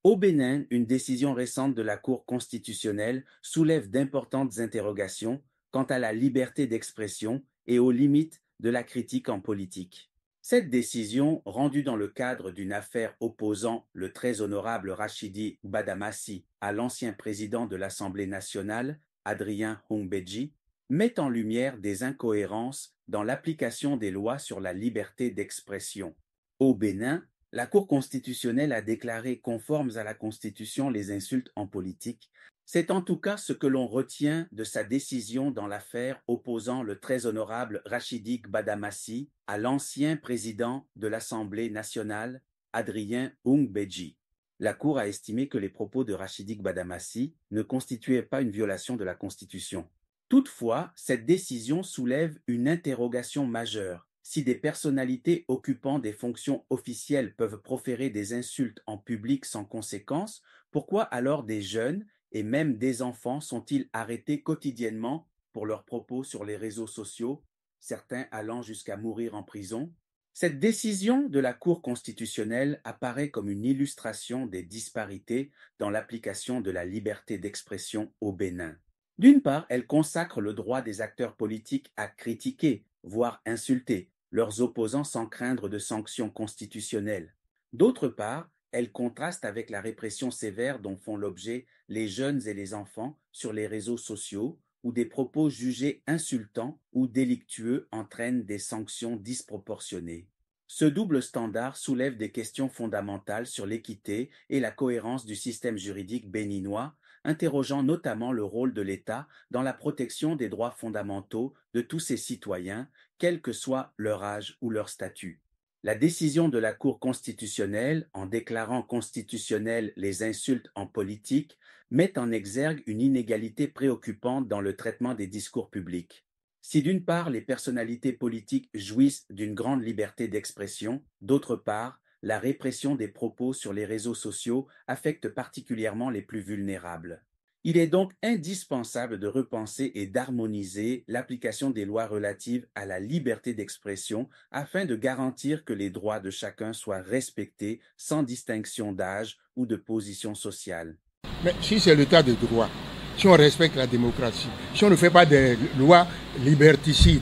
Au Bénin, une décision récente de la Cour constitutionnelle soulève d'importantes interrogations quant à la liberté d'expression et aux limites de la critique en politique. Cette décision, rendue dans le cadre d'une affaire opposant le très honorable Rachidi Badamassi à l'ancien président de l'Assemblée nationale, Adrien Hongbeji, met en lumière des incohérences dans l'application des lois sur la liberté d'expression. Au Bénin, la Cour constitutionnelle a déclaré conformes à la Constitution les insultes en politique. C'est en tout cas ce que l'on retient de sa décision dans l'affaire opposant le très honorable Rachidi Badamassi à l'ancien président de l'Assemblée nationale, Adrien Hongbeji. La Cour a estimé que les propos de Rachidi Badamassi ne constituaient pas une violation de la Constitution. Toutefois, cette décision soulève une interrogation majeure. Si des personnalités occupant des fonctions officielles peuvent proférer des insultes en public sans conséquence, pourquoi alors des jeunes et même des enfants sont-ils arrêtés quotidiennement pour leurs propos sur les réseaux sociaux, certains allant jusqu'à mourir en prison? Cette décision de la Cour constitutionnelle apparaît comme une illustration des disparités dans l'application de la liberté d'expression au Bénin. D'une part, elle consacre le droit des acteurs politiques à critiquer, voire insulter, leurs opposants sans craindre de sanctions constitutionnelles. D'autre part, elle contraste avec la répression sévère dont font l'objet les jeunes et les enfants sur les réseaux sociaux, où des propos jugés insultants ou délictueux entraînent des sanctions disproportionnées. Ce double standard soulève des questions fondamentales sur l'équité et la cohérence du système juridique béninois, interrogeant notamment le rôle de l'État dans la protection des droits fondamentaux de tous ses citoyens, quel que soit leur âge ou leur statut. La décision de la Cour constitutionnelle, en déclarant constitutionnelles les insultes en politique, met en exergue une inégalité préoccupante dans le traitement des discours publics. Si d'une part les personnalités politiques jouissent d'une grande liberté d'expression, d'autre part, la répression des propos sur les réseaux sociaux affecte particulièrement les plus vulnérables. Il est donc indispensable de repenser et d'harmoniser l'application des lois relatives à la liberté d'expression afin de garantir que les droits de chacun soient respectés sans distinction d'âge ou de position sociale. Mais si c'est l'état de droit, si on respecte la démocratie, si on ne fait pas des lois liberticides,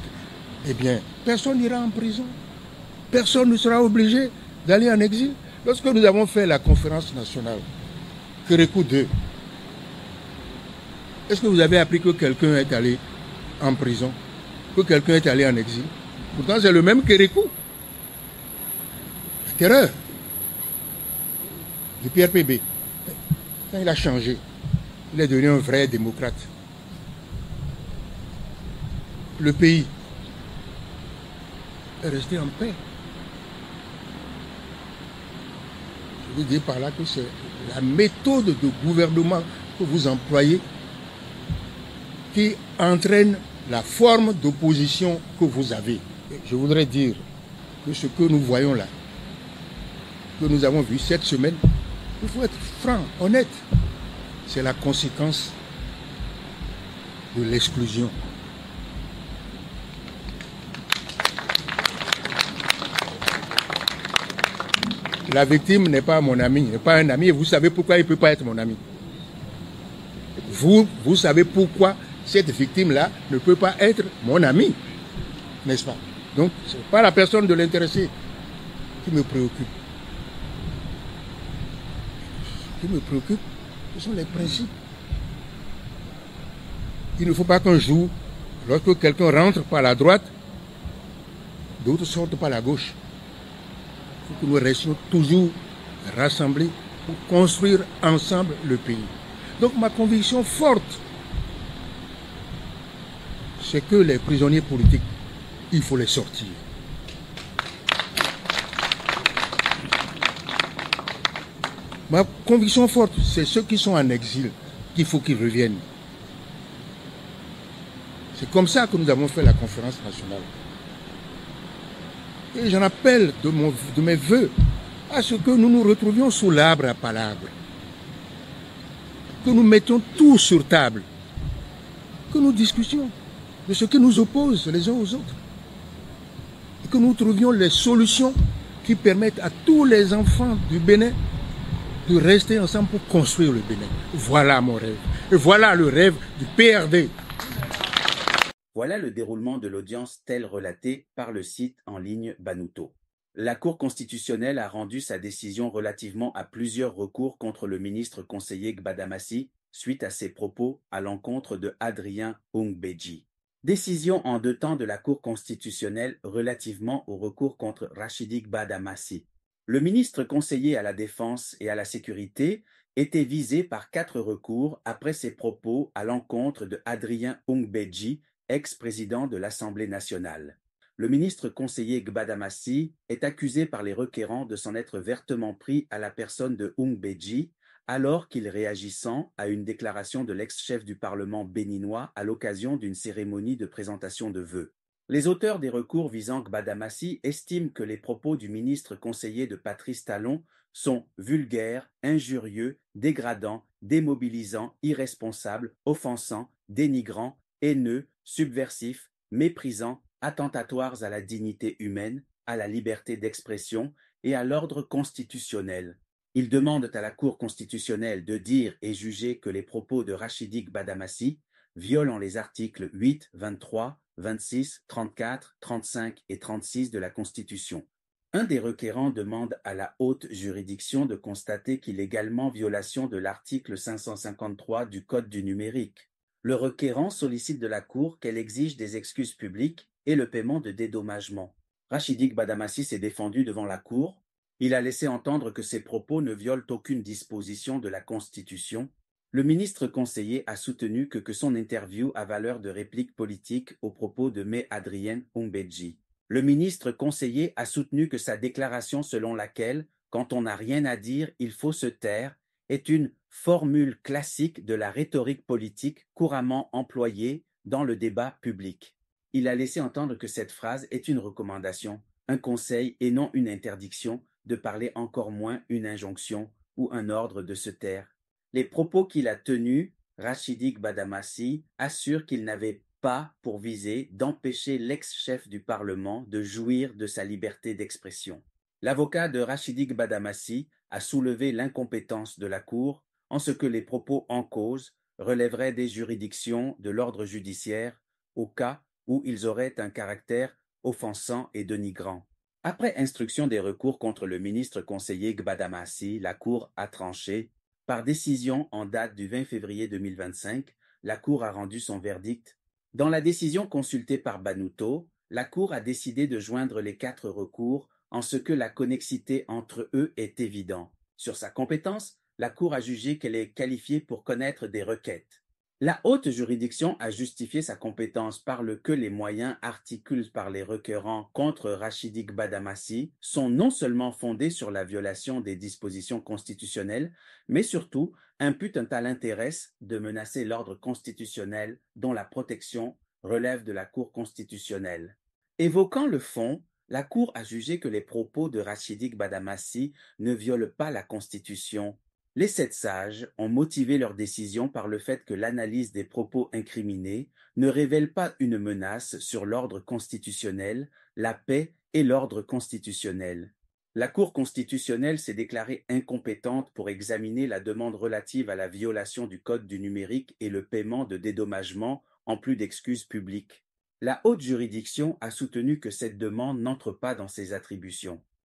eh bien, personne n'ira en prison. Personne ne sera obligé d'aller en exil. Lorsque nous avons fait la conférence nationale, Kérékou 2, est-ce que vous avez appris que quelqu'un est allé en prison, que quelqu'un est allé en exil? Pourtant, c'est le même Kérékou. La terreur du PRPB. Quand il a changé, il est devenu un vrai démocrate. Le pays est resté en paix. Je veux dire par là que c'est la méthode de gouvernement que vous employez qui entraîne la forme d'opposition que vous avez. Je voudrais dire que ce que nous voyons là, que nous avons vu cette semaine, il faut être franc, honnête. C'est la conséquence de l'exclusion. La victime n'est pas mon ami, n'est pas un ami, et vous savez pourquoi il ne peut pas être mon ami. Vous savez pourquoi cette victime-là ne peut pas être mon ami, n'est-ce pas? Donc, ce n'est pas la personne de l'intéressé qui me préoccupe. Ce qui me préoccupe, ce sont les principes. Il ne faut pas qu'un jour, lorsque quelqu'un rentre par la droite, d'autres sortent par la gauche. Il faut que nous restions toujours rassemblés pour construire ensemble le pays. Donc ma conviction forte, c'est que les prisonniers politiques, il faut les sortir. Ma conviction forte, c'est ceux qui sont en exil, qu'il faut qu'ils reviennent. C'est comme ça que nous avons fait la conférence nationale. Et j'en appelle de mes voeux à ce que nous nous retrouvions sous l'arbre à palabres. Que nous mettions tout sur table. Que nous discutions de ce qui nous oppose les uns aux autres. Et que nous trouvions les solutions qui permettent à tous les enfants du Bénin de rester ensemble pour construire le Bénin. Voilà mon rêve. Et voilà le rêve du PRD. Voilà le déroulement de l'audience tel relaté par le site en ligne Banuto. La Cour constitutionnelle a rendu sa décision relativement à plusieurs recours contre le ministre conseiller Gbadamassi suite à ses propos à l'encontre de Adrien Ungbeji. Décision en 2 temps de la Cour constitutionnelle relativement au recours contre Rachidi Gbadamassi. Le ministre conseiller à la Défense et à la Sécurité était visé par 4 recours après ses propos à l'encontre de Adrien Ungbeji, ex-président de l'Assemblée nationale. Le ministre conseiller Gbadamassi est accusé par les requérants de s'en être vertement pris à la personne de Ungbeji, alors qu'il réagissant à une déclaration de l'ex-chef du Parlement béninois à l'occasion d'une cérémonie de présentation de vœux. Les auteurs des recours visant Gbadamassi estiment que les propos du ministre conseiller de Patrice Talon sont vulgaires, injurieux, dégradants, démobilisants, irresponsables, offensants, dénigrants, haineux, subversifs, méprisants, attentatoires à la dignité humaine, à la liberté d'expression et à l'ordre constitutionnel. Ils demandent à la Cour constitutionnelle de dire et juger que les propos de Rachidi Gbadamassi, violant les articles 8, 23, 26, 34, 35 et 36 de la Constitution. Un des requérants demande à la haute juridiction de constater qu'il est également violation de l'article 553 du Code du numérique. Le requérant sollicite de la Cour qu'elle exige des excuses publiques et le paiement de dédommagements. Rachidi Gbadamassi s'est défendu devant la Cour. Il a laissé entendre que ses propos ne violent aucune disposition de la Constitution. Le ministre conseiller a soutenu que son interview a valeur de réplique politique aux propos de Me Adrien Ungbeji. Le ministre conseiller a soutenu que sa déclaration selon laquelle « quand on n'a rien à dire, il faut se taire » est une formule classique de la rhétorique politique couramment employée dans le débat public. Il a laissé entendre que cette phrase est une recommandation, un conseil et non une interdiction de parler, encore moins une injonction ou un ordre de se taire. Les propos qu'il a tenus, Rachidi Gbadamassi assure qu'il n'avait pas pour visée d'empêcher l'ex-chef du Parlement de jouir de sa liberté d'expression. L'avocat de Rachidi Gbadamassi a soulevé l'incompétence de la Cour en ce que les propos en cause relèveraient des juridictions de l'ordre judiciaire au cas où ils auraient un caractère offensant et dénigrant. Après instruction des recours contre le ministre conseiller Gbadamassi, la Cour a tranché. Par décision en date du 20 février 2025, la Cour a rendu son verdict. Dans la décision consultée par Banuto, la Cour a décidé de joindre les 4 recours en ce que la connexité entre eux est évidente. Sur sa compétence, la Cour a jugé qu'elle est qualifiée pour connaître des requêtes. La haute juridiction a justifié sa compétence par le que les moyens articulés par les requérants contre Rachidi Gbadamassi sont non seulement fondés sur la violation des dispositions constitutionnelles, mais surtout imputent un tel intérêt de menacer l'ordre constitutionnel dont la protection relève de la Cour constitutionnelle. Évoquant le fond, la Cour a jugé que les propos de Rachidi Gbadamassi ne violent pas la Constitution. Les 7 sages ont motivé leur décision par le fait que l'analyse des propos incriminés ne révèle pas une menace sur l'ordre constitutionnel, la paix et l'ordre constitutionnel. La Cour constitutionnelle s'est déclarée incompétente pour examiner la demande relative à la violation du Code du numérique et le paiement de dédommagements en plus d'excuses publiques. La haute juridiction a soutenu que cette demande n'entre pas dans ses attributions.